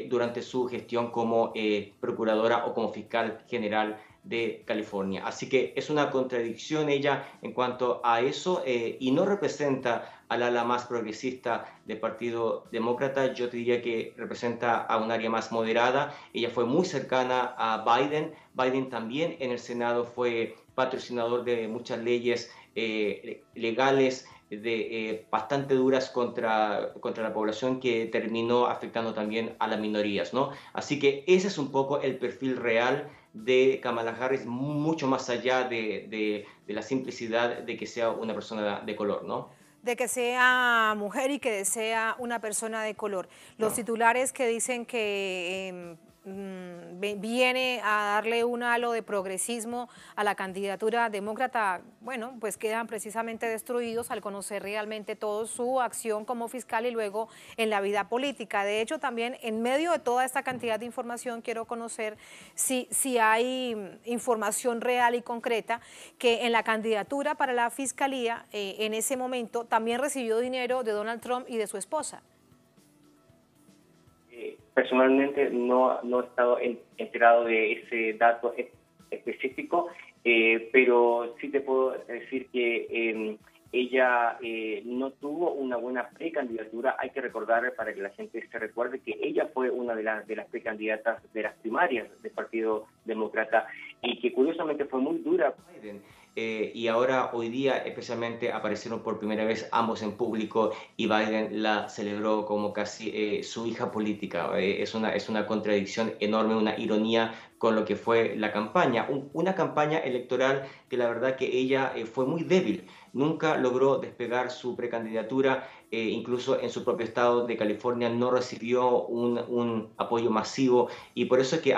durante su gestión como procuradora o como fiscal general de California. Así que es una contradicción ella en cuanto a eso y no representa al ala más progresista del Partido Demócrata. Yo te diría que representa a un área más moderada. Ella fue muy cercana a Biden. Biden también en el Senado fue patrocinador de muchas leyes legales bastante duras contra la población que terminó afectando también a las minorías, ¿no? Así que ese es un poco el perfil real de Kamala Harris, mucho más allá de la simplicidad de que sea una persona de color, ¿no? De que sea mujer y que sea una persona de color. Los titulares que dicen que viene a darle un halo de progresismo a la candidatura demócrata, bueno, pues quedan precisamente destruidos al conocer realmente toda su acción como fiscal y luego en la vida política. De hecho, también en medio de toda esta cantidad de información quiero conocer si hay información real y concreta que en la candidatura para la fiscalía en ese momento también recibió dinero de Donald Trump y de su esposa. Personalmente no he estado enterado de ese dato específico, pero sí te puedo decir que ella no tuvo una buena precandidatura. Hay que recordar, para que la gente se recuerde, que ella fue una de las precandidatas de las primarias del Partido Demócrata y que curiosamente fue muy dura. Y ahora, hoy día, especialmente, aparecieron por primera vez ambos en público y Biden la celebró como casi su hija política. Es una contradicción enorme, una ironía con lo que fue la campaña. Una campaña electoral que la verdad que ella fue muy débil. Nunca logró despegar su precandidatura, incluso en su propio estado de California no recibió un apoyo masivo y por eso es que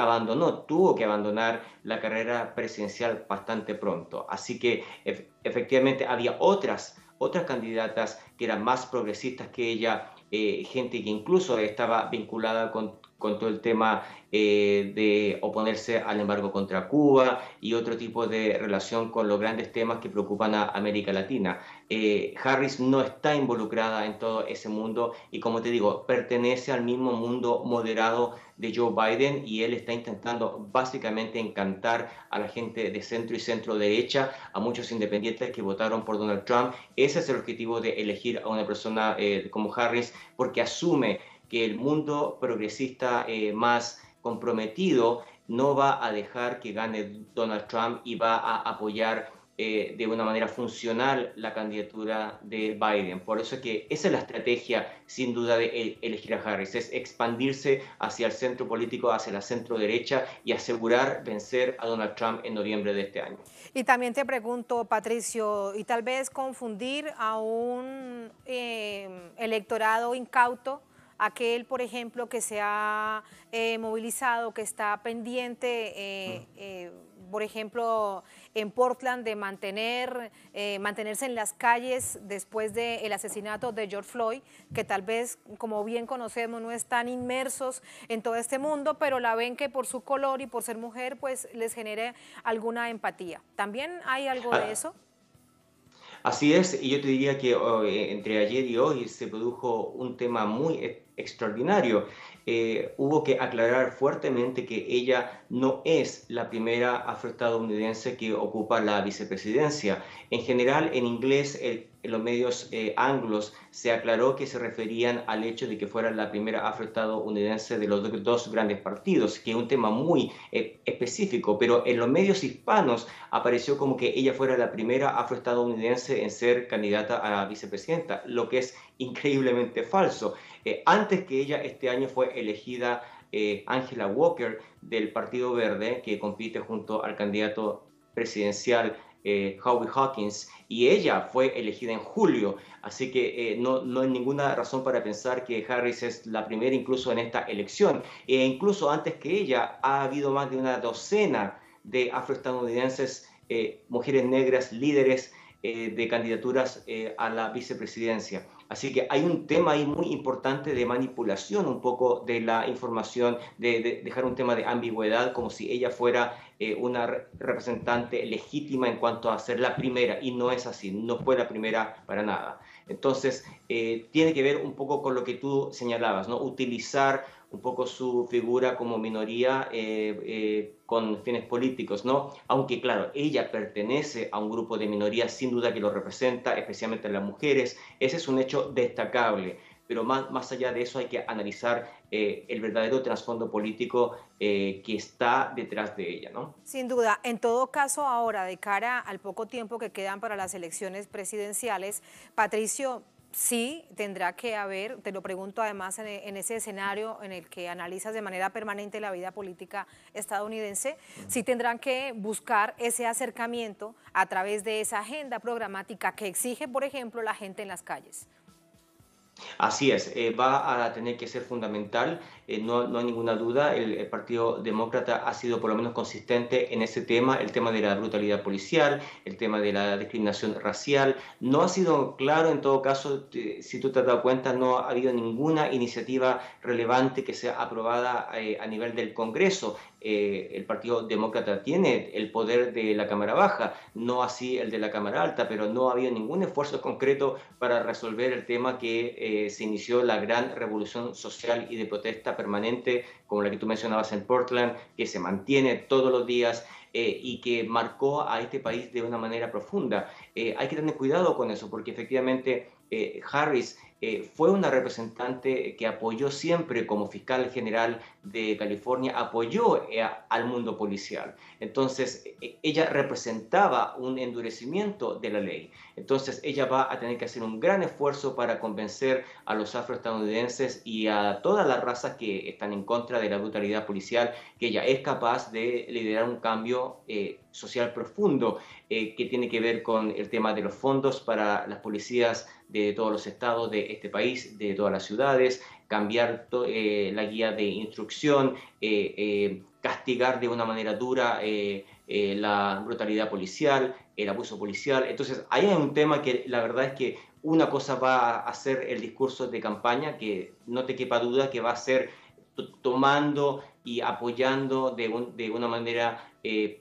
tuvo que abandonar la carrera presidencial bastante pronto. Así que efectivamente había otras candidatas que eran más progresistas que ella, gente que incluso estaba vinculada con todo el tema de oponerse al embargo contra Cuba y otro tipo de relación con los grandes temas que preocupan a América Latina. Harris no está involucrada en todo ese mundo y, como te digo, pertenece al mismo mundo moderado de Joe Biden y él está intentando básicamente encantar a la gente de centro y centro derecha, a muchos independientes que votaron por Donald Trump. Ese es el objetivo de elegir a una persona como Harris, porque asume que el mundo progresista más comprometido, no va a dejar que gane Donald Trump y va a apoyar de una manera funcional la candidatura de Biden. Por eso es que esa es la estrategia, sin duda, de elegir a Harris, es expandirse hacia el centro político, hacia la centro derecha y asegurar vencer a Donald Trump en noviembre de este año. Y también te pregunto, Patricio, y tal vez confundir a un electorado incauto, aquel, por ejemplo, que se ha movilizado, que está pendiente, por ejemplo, en Portland, de mantenerse en las calles después del asesinato de George Floyd, que tal vez, como bien conocemos, no están inmersos en todo este mundo, pero la ven que por su color y por ser mujer, pues les genere alguna empatía. ¿También hay algo de eso? Así es, y yo te diría que entre ayer y hoy se produjo un tema muy extraordinario. Hubo que aclarar fuertemente que ella no es la primera afroestadounidense que ocupa la vicepresidencia. En general, en inglés, en los medios anglos, se aclaró que se referían al hecho de que fuera la primera afroestadounidense de los dos grandes partidos, que es un tema muy específico, pero en los medios hispanos apareció como que ella fuera la primera afroestadounidense en ser candidata a vicepresidenta, lo que es increíblemente falso. Antes que ella, este año fue elegida Angela Walker del Partido Verde, que compite junto al candidato presidencial Howie Hawkins, y ella fue elegida en julio, así que no hay ninguna razón para pensar que Harris es la primera incluso en esta elección. Incluso antes que ella ha habido más de una docena de afroestadounidenses, mujeres negras, líderes de candidaturas a la vicepresidencia. Así que hay un tema ahí muy importante de manipulación un poco de la información, de dejar un tema de ambigüedad como si ella fuera una representante legítima en cuanto a ser la primera, y no es así, no fue la primera para nada. Entonces, tiene que ver un poco con lo que tú señalabas, ¿no? Utilizar un poco su figura como minoría con fines políticos, ¿no? Aunque, claro, ella pertenece a un grupo de minorías, sin duda que lo representa, especialmente las mujeres. Ese es un hecho destacable, pero más allá de eso hay que analizar el verdadero trasfondo político que está detrás de ella, ¿no? Sin duda. En todo caso, ahora, de cara al poco tiempo que quedan para las elecciones presidenciales, Patricio, sí tendrá que haber, te lo pregunto además en ese escenario en el que analizas de manera permanente la vida política estadounidense, sí tendrán que buscar ese acercamiento a través de esa agenda programática que exige, por ejemplo, la gente en las calles. Así es, va a tener que ser fundamental, no hay ninguna duda. El Partido Demócrata ha sido por lo menos consistente en ese tema, el tema de la brutalidad policial, el tema de la discriminación racial. No ha sido claro, en todo caso, si tú te has dado cuenta, no ha habido ninguna iniciativa relevante que sea aprobada a nivel del Congreso. El Partido Demócrata tiene el poder de la Cámara Baja, no así el de la Cámara Alta, pero no ha habido ningún esfuerzo concreto para resolver el tema que se inició la gran revolución social y de protesta permanente, como la que tú mencionabas en Portland, que se mantiene todos los días y que marcó a este país de una manera profunda. Hay que tener cuidado con eso, porque efectivamente Harris fue una representante que apoyó siempre como fiscal general de California, apoyó al mundo policial. Entonces, ella representaba un endurecimiento de la ley. Entonces, ella va a tener que hacer un gran esfuerzo para convencer a los afroestadounidenses y a todas las razas que están en contra de la brutalidad policial, que ella es capaz de liderar un cambio social profundo que tiene que ver con el tema de los fondos para las policías de todos los estados de este país, de todas las ciudades, cambiar la guía de instrucción, castigar de una manera dura la brutalidad policial, el abuso policial. Entonces, ahí hay un tema que la verdad es que una cosa va a ser el discurso de campaña, que no te quepa duda que va a ser tomando y apoyando de una manera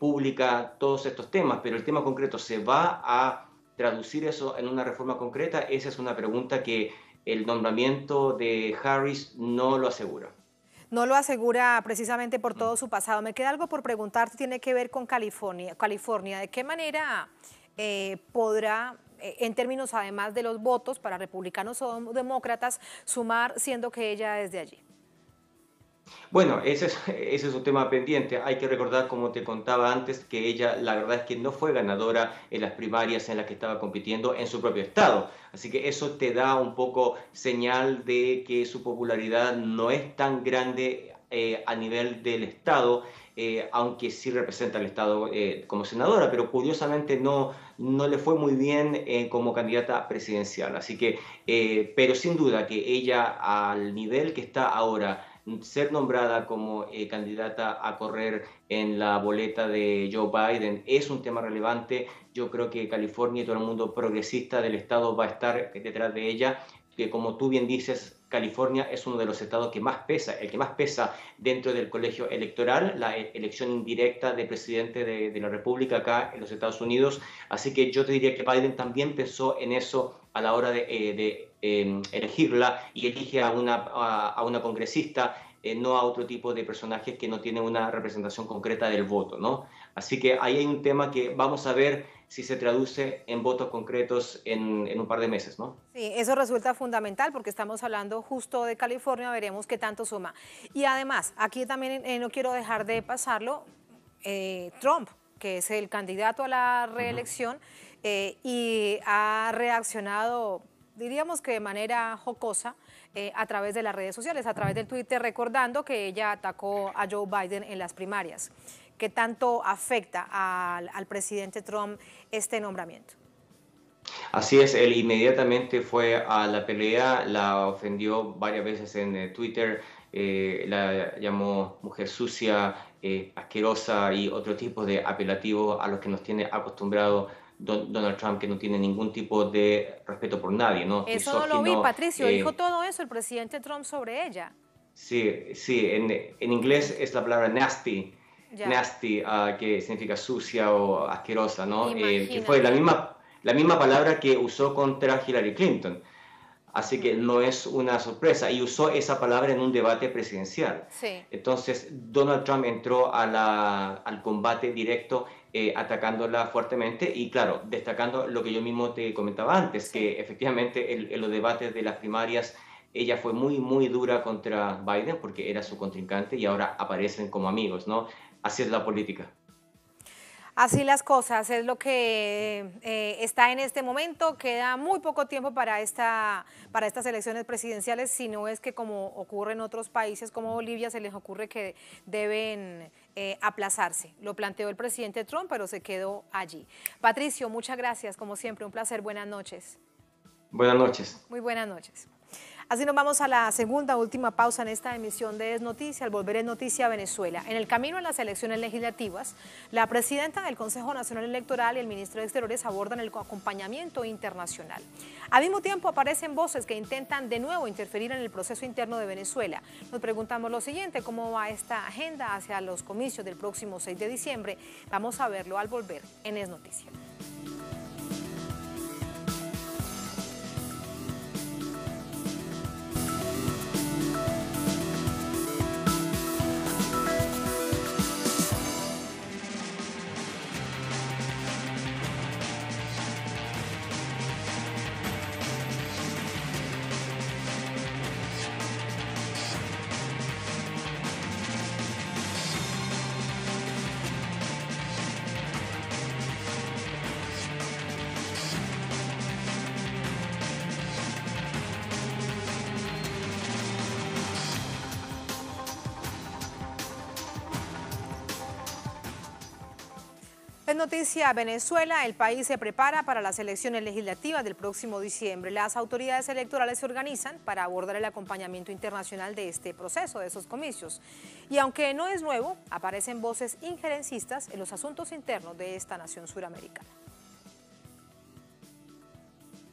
pública todos estos temas, pero el tema concreto, ¿se va a traducir eso en una reforma concreta? Esa es una pregunta que el nombramiento de Harris no lo asegura. No lo asegura precisamente por todo su pasado. Me queda algo por preguntarte, tiene que ver con California. ¿De qué manera podrá, en términos además de los votos para republicanos o demócratas, sumar, siendo que ella es de allí? Bueno, ese es un tema pendiente. Hay que recordar, como te contaba antes, que ella, la verdad es que no fue ganadora en las primarias en las que estaba compitiendo en su propio estado. Así que eso te da un poco señal de que su popularidad no es tan grande a nivel del estado, aunque sí representa al estado como senadora, pero curiosamente no le fue muy bien como candidata presidencial. Así que, pero sin duda que ella, al nivel que está ahora, ser nombrada como candidata a correr en la boleta de Joe Biden es un tema relevante. Yo creo que California y todo el mundo progresista del estado va a estar detrás de ella, que como tú bien dices, California es uno de los estados que más pesa, el que más pesa dentro del colegio electoral, la elección indirecta de presidente de la República acá en los Estados Unidos. Así que yo te diría que Biden también pensó en eso a la hora de elegirla, y elige a una congresista, no a otro tipo de personajes que no tienen una representación concreta del voto, ¿no? Así que ahí hay un tema que vamos a ver si se traduce en votos concretos en un par de meses, ¿no? Sí, eso resulta fundamental porque estamos hablando justo de California, veremos qué tanto suma. Y además, aquí también no quiero dejar de pasarlo, Trump, que es el candidato a la reelección, y ha reaccionado, diríamos que de manera jocosa, a través de las redes sociales, a través del Twitter, recordando que ella atacó a Joe Biden en las primarias. ¿Qué tanto afecta al presidente Trump este nombramiento? Así es, él inmediatamente fue a la pelea, la ofendió varias veces en Twitter, la llamó mujer sucia, asquerosa y otro tipo de apelativos a los que nos tiene acostumbrado Donald Trump, que no tiene ningún tipo de respeto por nadie, ¿no? Eso no lo vi, Patricio, dijo todo eso el presidente Trump sobre ella. Sí, en inglés es la palabra nasty, nasty, que significa sucia o asquerosa, ¿no? Que fue la misma palabra que usó contra Hillary Clinton. Así que no es una sorpresa, y usó esa palabra en un debate presidencial. Sí. Entonces Donald Trump entró al combate directo, atacándola fuertemente y, claro, destacando lo que yo mismo te comentaba antes, que efectivamente en los debates de las primarias ella fue muy, muy dura contra Biden porque era su contrincante, y ahora aparecen como amigos, ¿no? Así es la política. Así las cosas, es lo que está en este momento. Queda muy poco tiempo para estas elecciones presidenciales, si no es que, como ocurre en otros países como Bolivia, se les ocurre que deben aplazarse. Lo planteó el presidente Trump, pero se quedó allí. Patricio, muchas gracias, como siempre, un placer. Buenas noches. Buenas noches. Muy buenas noches. Así nos vamos a la segunda, última pausa en esta emisión de Es Noticia. Al volver Es Noticia Venezuela. En el camino a las elecciones legislativas, la presidenta del Consejo Nacional Electoral y el ministro de Exteriores abordan el acompañamiento internacional. Al mismo tiempo aparecen voces que intentan de nuevo interferir en el proceso interno de Venezuela. Nos preguntamos lo siguiente: ¿cómo va esta agenda hacia los comicios del próximo 6 de diciembre? Vamos a verlo al volver en Es Noticia. Es noticia Venezuela, el país se prepara para las elecciones legislativas del próximo diciembre. Las autoridades electorales se organizan para abordar el acompañamiento internacional de este proceso, de esos comicios. Y aunque no es nuevo, aparecen voces injerencistas en los asuntos internos de esta nación suramericana.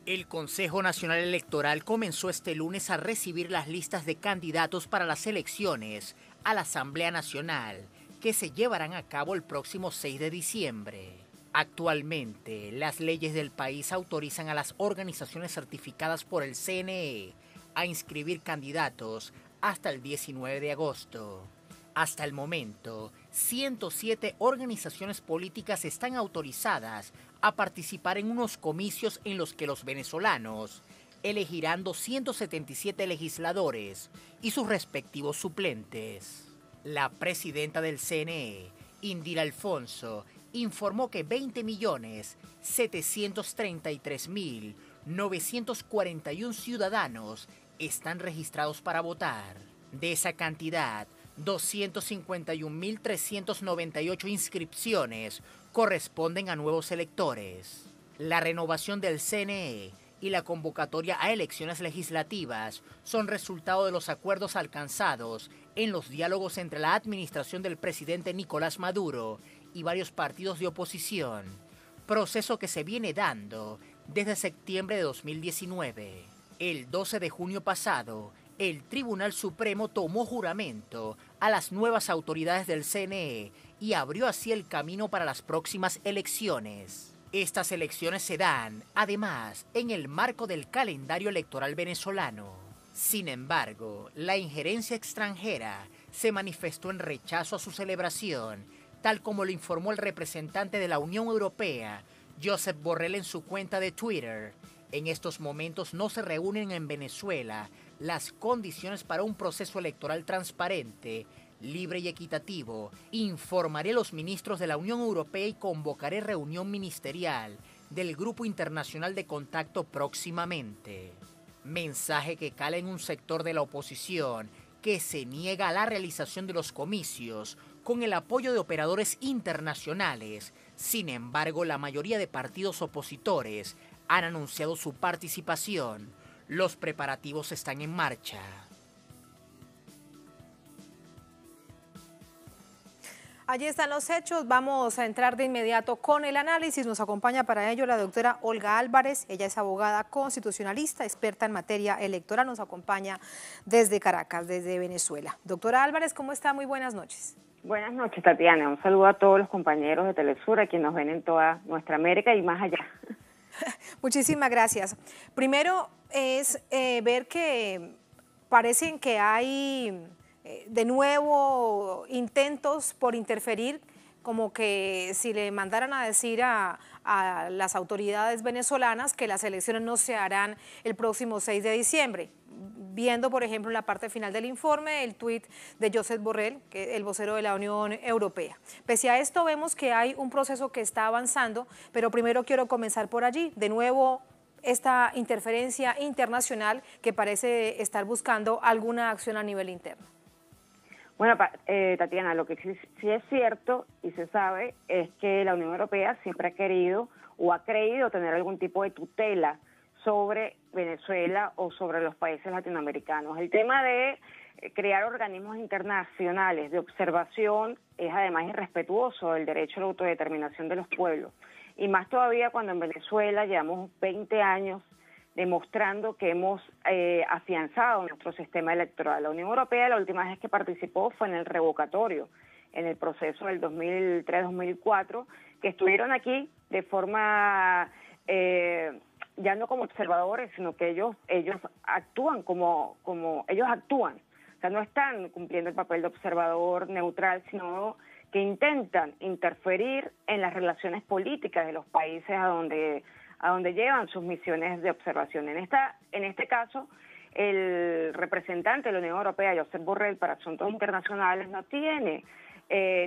El Consejo Nacional Electoral comenzó este lunes a recibir las listas de candidatos para las elecciones a la Asamblea Nacional, que se llevarán a cabo el próximo 6 de diciembre. Actualmente, las leyes del país autorizan a las organizaciones certificadas por el CNE a inscribir candidatos hasta el 19 de agosto. Hasta el momento, 107 organizaciones políticas están autorizadas a participar en unos comicios en los que los venezolanos elegirán 277 legisladores y sus respectivos suplentes. La presidenta del CNE, Indira Alfonso, informó que 20.733.941 ciudadanos están registrados para votar. De esa cantidad, 251.398 inscripciones corresponden a nuevos electores. La renovación del CNE y la convocatoria a elecciones legislativas son resultado de los acuerdos alcanzados en los diálogos entre la administración del presidente Nicolás Maduro y varios partidos de oposición, proceso que se viene dando desde septiembre de 2019. El 12 de junio pasado, el Tribunal Supremo tomó juramento a las nuevas autoridades del CNE y abrió así el camino para las próximas elecciones. Estas elecciones se dan, además, en el marco del calendario electoral venezolano. Sin embargo, la injerencia extranjera se manifestó en rechazo a su celebración, tal como lo informó el representante de la Unión Europea, Josep Borrell, en su cuenta de Twitter. En estos momentos no se reúnen en Venezuela las condiciones para un proceso electoral transparente, libre y equitativo. Informaré a los ministros de la Unión Europea y convocaré reunión ministerial del Grupo Internacional de Contacto próximamente. Mensaje que cala en un sector de la oposición que se niega a la realización de los comicios con el apoyo de operadores internacionales. Sin embargo, la mayoría de partidos opositores han anunciado su participación. Los preparativos están en marcha. Allí están los hechos. Vamos a entrar de inmediato con el análisis. Nos acompaña para ello la doctora Olga Álvarez. Ella es abogada constitucionalista, experta en materia electoral. Nos acompaña desde Caracas, desde Venezuela. Doctora Álvarez, ¿cómo está? Muy buenas noches. Buenas noches, Tatiana. Un saludo a todos los compañeros de Telesur, a quienes nos ven en toda nuestra América y más allá. Muchísimas gracias. Primero es ver que parecen que hay de nuevo intentos por interferir, como que si le mandaran a decir a las autoridades venezolanas que las elecciones no se harán el próximo 6 de diciembre. Viendo, por ejemplo, en la parte final del informe, el tuit de Josep Borrell, que es el vocero de la Unión Europea. Pese a esto, vemos que hay un proceso que está avanzando, pero primero quiero comenzar por allí. De nuevo, esta interferencia internacional que parece estar buscando alguna acción a nivel interno. Bueno, Tatiana, lo que sí es cierto y se sabe es que la Unión Europea siempre ha querido o ha creído tener algún tipo de tutela sobre Venezuela o sobre los países latinoamericanos. El tema de crear organismos internacionales de observación es además irrespetuoso del derecho a la autodeterminación de los pueblos. Y más todavía cuando en Venezuela llevamos 20 años demostrando que hemos afianzado nuestro sistema electoral. La Unión Europea la última vez que participó fue en el revocatorio, en el proceso del 2003-2004, que estuvieron aquí de forma, ya no como observadores, sino que ellos actúan como ellos actúan. O sea, no están cumpliendo el papel de observador neutral, sino que intentan interferir en las relaciones políticas de los países a donde llevan sus misiones de observación. En este caso, el representante de la Unión Europea, Josep Borrell, para asuntos internacionales, no tiene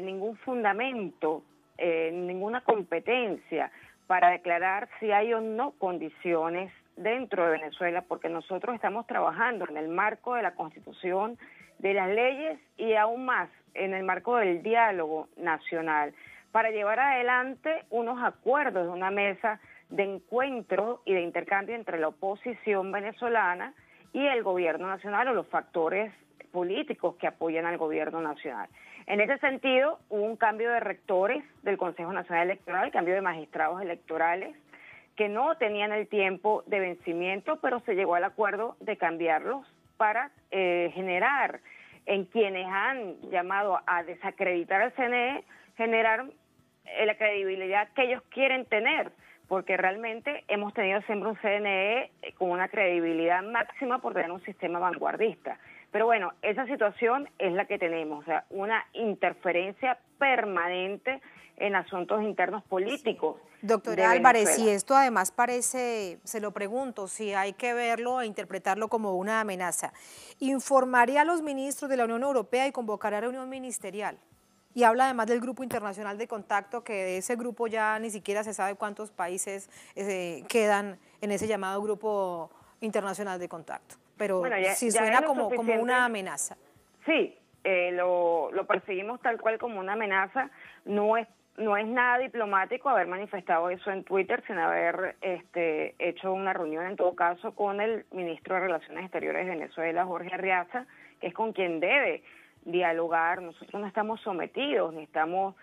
ningún fundamento, ninguna competencia para declarar si hay o no condiciones dentro de Venezuela, porque nosotros estamos trabajando en el marco de la Constitución, de las leyes y aún más en el marco del diálogo nacional, para llevar adelante unos acuerdos de una mesa de encuentro y de intercambio entre la oposición venezolana y el gobierno nacional o los factores políticos que apoyan al gobierno nacional. En ese sentido, hubo un cambio de rectores del Consejo Nacional Electoral, cambio de magistrados electorales que no tenían el tiempo de vencimiento, pero se llegó al acuerdo de cambiarlos para generar en quienes han llamado a desacreditar al CNE, generar la credibilidad que ellos quieren tener, porque realmente hemos tenido siempre un CNE con una credibilidad máxima por tener un sistema vanguardista. Pero bueno, esa situación es la que tenemos, o sea, una interferencia permanente en asuntos internos políticos. Doctora Álvarez, y esto además parece, se lo pregunto, si hay que verlo e interpretarlo como una amenaza, ¿informaría a los ministros de la Unión Europea y convocará a reunión ministerial? Y habla además del Grupo Internacional de Contacto, que de ese grupo ya ni siquiera se sabe cuántos países quedan en ese llamado Grupo Internacional de Contacto. Pero bueno, si suena como una amenaza. Sí, lo percibimos tal cual como una amenaza. No es nada diplomático haber manifestado eso en Twitter sin haber hecho una reunión, en todo caso, con el ministro de Relaciones Exteriores de Venezuela, Jorge Arriaza, que es con quien debe dialogar. Nosotros no estamos sometidos ni estamos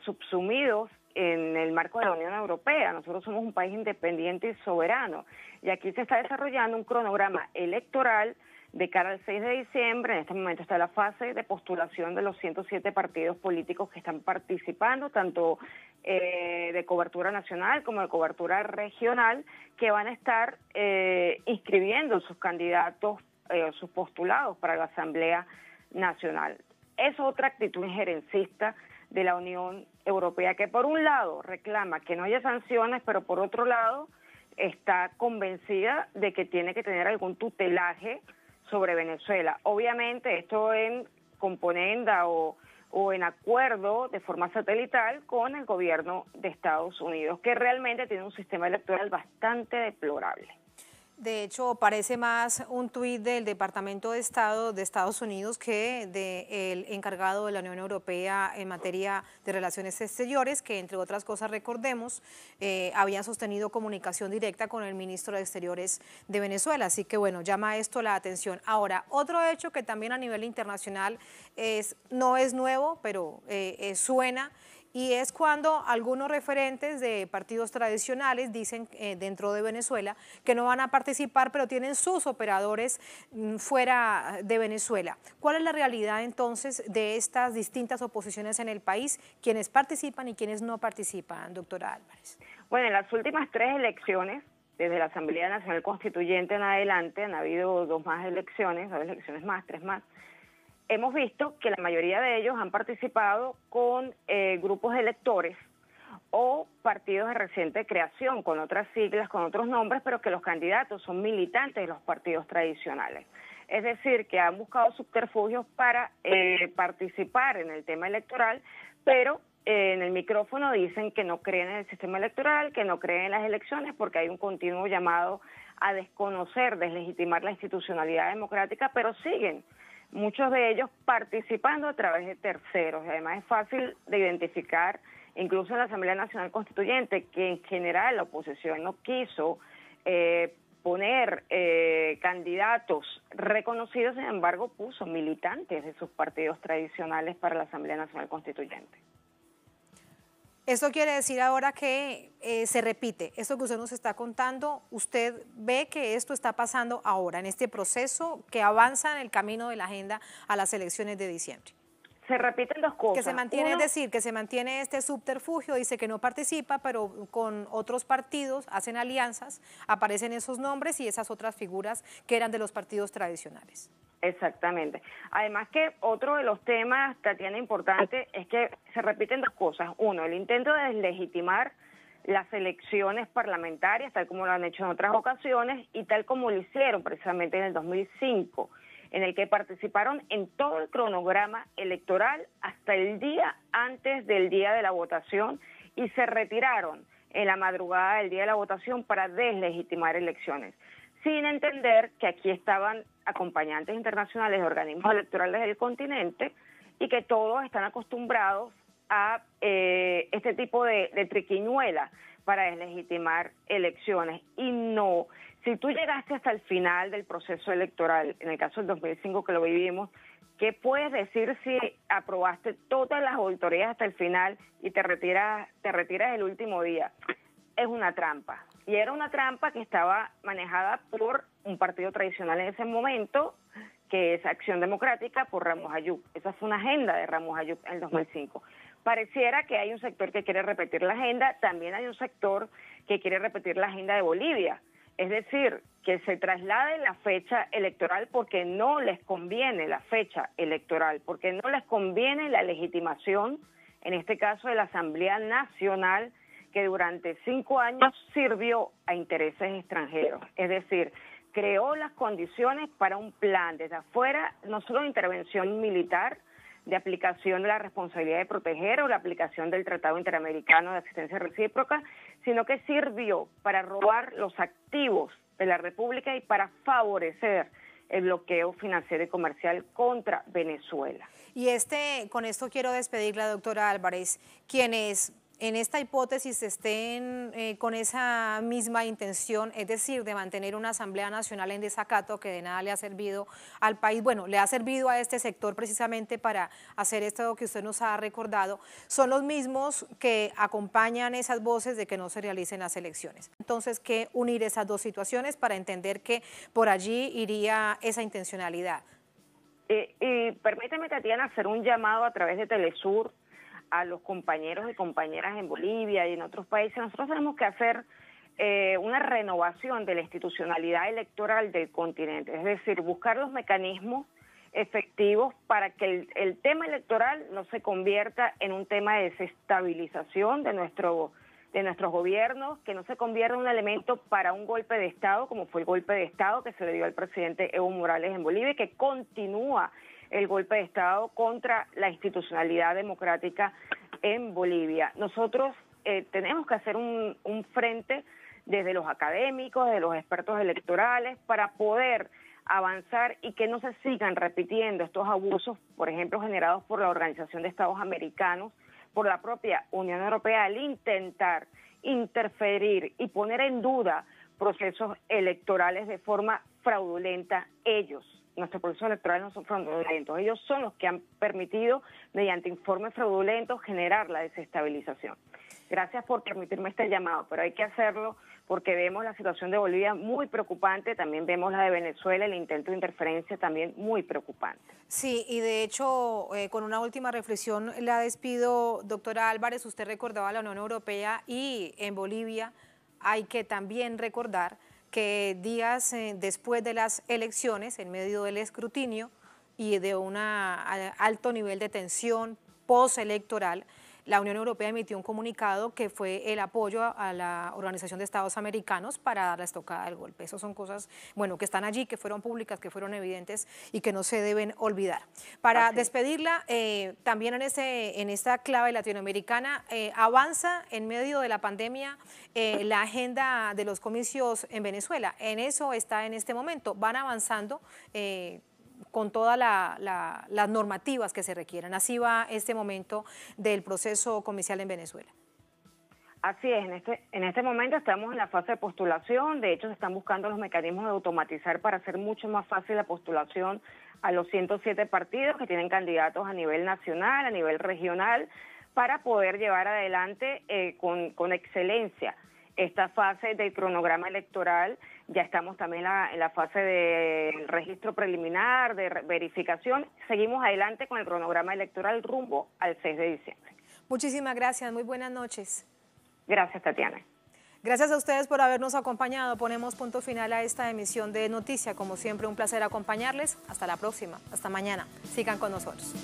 subsumidos en el marco de la Unión Europea. Nosotros somos un país independiente y soberano. Y aquí se está desarrollando un cronograma electoral de cara al 6 de diciembre. En este momento está la fase de postulación de los 107 partidos políticos que están participando, tanto de cobertura nacional como de cobertura regional, que van a estar inscribiendo sus candidatos, sus postulados para la Asamblea Nacional. Es otra actitud injerencista de la Unión Europea, que por un lado reclama que no haya sanciones, pero por otro lado está convencida de que tiene que tener algún tutelaje sobre Venezuela. Obviamente esto en componenda o en acuerdo de forma satelital con el gobierno de Estados Unidos, que realmente tiene un sistema electoral bastante deplorable. De hecho, parece más un tuit del Departamento de Estado de Estados Unidos que del encargado de la Unión Europea en materia de relaciones exteriores, que entre otras cosas, recordemos, habían sostenido comunicación directa con el ministro de Exteriores de Venezuela. Así que bueno, llama esto la atención. Ahora, otro hecho que también a nivel internacional no es nuevo, pero suena, y es cuando algunos referentes de partidos tradicionales dicen dentro de Venezuela que no van a participar, pero tienen sus operadores fuera de Venezuela. ¿Cuál es la realidad entonces de estas distintas oposiciones en el país, quienes participan y quienes no participan, doctora Álvarez? Bueno, en las últimas 3 elecciones, desde la Asamblea Nacional Constituyente en adelante, han habido 2 elecciones más, 3 más. Hemos visto que la mayoría de ellos han participado con grupos de electores o partidos de reciente creación, con otras siglas, con otros nombres, pero que los candidatos son militantes de los partidos tradicionales. Es decir, que han buscado subterfugios para participar en el tema electoral, pero en el micrófono dicen que no creen en el sistema electoral, que no creen en las elecciones, porque hay un continuo llamado a desconocer, deslegitimar la institucionalidad democrática, pero siguen muchos de ellos participando a través de terceros. Además es fácil de identificar, incluso en la Asamblea Nacional Constituyente, que en general la oposición no quiso poner candidatos reconocidos, sin embargo puso militantes de sus partidos tradicionales para la Asamblea Nacional Constituyente. Esto quiere decir ahora que se repite, esto que usted nos está contando, ¿usted ve que esto está pasando ahora, en este proceso que avanza en el camino de la agenda a las elecciones de diciembre? Se repiten 2 cosas. Que se mantiene, es decir, que se mantiene este subterfugio, dice que no participa, pero con otros partidos hacen alianzas, aparecen esos nombres y esas otras figuras que eran de los partidos tradicionales. Exactamente. Además que otro de los temas, Tatiana, importante, es que se repiten 2 cosas. Uno, el intento de deslegitimar las elecciones parlamentarias, tal como lo han hecho en otras ocasiones y tal como lo hicieron precisamente en el 2005, en el que participaron en todo el cronograma electoral hasta el día antes del día de la votación y se retiraron en la madrugada del día de la votación para deslegitimar elecciones, sin entender que aquí estaban acompañantes internacionales de organismos electorales del continente y que todos están acostumbrados a este tipo de triquiñuela para deslegitimar elecciones. Y no, si tú llegaste hasta el final del proceso electoral, en el caso del 2005 que lo vivimos, ¿qué puedes decir si aprobaste todas las auditorías hasta el final y te retiras el último día? Es una trampa. Y era una trampa que estaba manejada por un partido tradicional en ese momento, que es Acción Democrática, por Ramos Ayub. Esa fue una agenda de Ramos Ayub en el 2005. Pareciera que hay un sector que quiere repetir la agenda, también hay un sector que quiere repetir la agenda de Bolivia. Es decir, que se traslade la fecha electoral porque no les conviene la fecha electoral, porque no les conviene la legitimación en este caso de la Asamblea Nacional, que durante 5 años sirvió a intereses extranjeros. Es decir, creó las condiciones para un plan desde afuera, no solo de intervención militar, de aplicación de la responsabilidad de proteger o la aplicación del Tratado Interamericano de Asistencia Recíproca, sino que sirvió para robar los activos de la República y para favorecer el bloqueo financiero y comercial contra Venezuela. Y con esto quiero despedirla, doctora Álvarez, quienes en esta hipótesis estén con esa misma intención, es decir, de mantener una Asamblea Nacional en desacato que de nada le ha servido al país, bueno, le ha servido a este sector precisamente para hacer esto que usted nos ha recordado, son los mismos que acompañan esas voces de que no se realicen las elecciones. Entonces, ¿qué unir esas dos situaciones para entender que por allí iría esa intencionalidad? Y permíteme, Tatiana, hacer un llamado a través de Telesur a los compañeros y compañeras en Bolivia y en otros países. Nosotros tenemos que hacer una renovación de la institucionalidad electoral del continente, es decir, buscar los mecanismos efectivos para que el tema electoral no se convierta en un tema de desestabilización de nuestros gobiernos, que no se convierta en un elemento para un golpe de Estado, como fue el golpe de Estado que se le dio al presidente Evo Morales en Bolivia, y que continúa el golpe de Estado contra la institucionalidad democrática en Bolivia. Nosotros tenemos que hacer un frente desde los académicos, desde los expertos electorales, para poder avanzar y que no se sigan repitiendo estos abusos, por ejemplo, generados por la Organización de Estados Americanos, por la propia Unión Europea, al intentar interferir y poner en duda procesos electorales de forma fraudulenta. Nuestros procesos electorales no son fraudulentos, ellos son los que han permitido, mediante informes fraudulentos, generar la desestabilización. Gracias por permitirme este llamado, pero hay que hacerlo porque vemos la situación de Bolivia muy preocupante, también vemos la de Venezuela, el intento de interferencia también muy preocupante. Sí, y de hecho, con una última reflexión la despido, doctora Álvarez. Usted recordaba la Unión Europea y en Bolivia hay que también recordar que días después de las elecciones, en medio del escrutinio y de un alto nivel de tensión postelectoral, la Unión Europea emitió un comunicado que fue el apoyo a la Organización de Estados Americanos para dar la estocada del golpe. Esas son cosas, bueno, que están allí, que fueron públicas, que fueron evidentes y que no se deben olvidar. Para despedirla, también en esta clave latinoamericana, avanza en medio de la pandemia la agenda de los comicios en Venezuela. En eso está en este momento. Van avanzando con todas las normativas que se requieran. Así va este momento del proceso comicial en Venezuela. Así es, en este momento estamos en la fase de postulación. De hecho, se están buscando los mecanismos de automatizar para hacer mucho más fácil la postulación a los 107 partidos que tienen candidatos a nivel nacional, a nivel regional, para poder llevar adelante con excelencia esta fase del cronograma electoral. Ya estamos también en la fase del registro preliminar, de verificación. Seguimos adelante con el cronograma electoral rumbo al 6 de diciembre. Muchísimas gracias, muy buenas noches. Gracias, Tatiana. Gracias a ustedes por habernos acompañado. Ponemos punto final a esta emisión de Noticia. Como siempre, un placer acompañarles. Hasta la próxima, hasta mañana. Sigan con nosotros.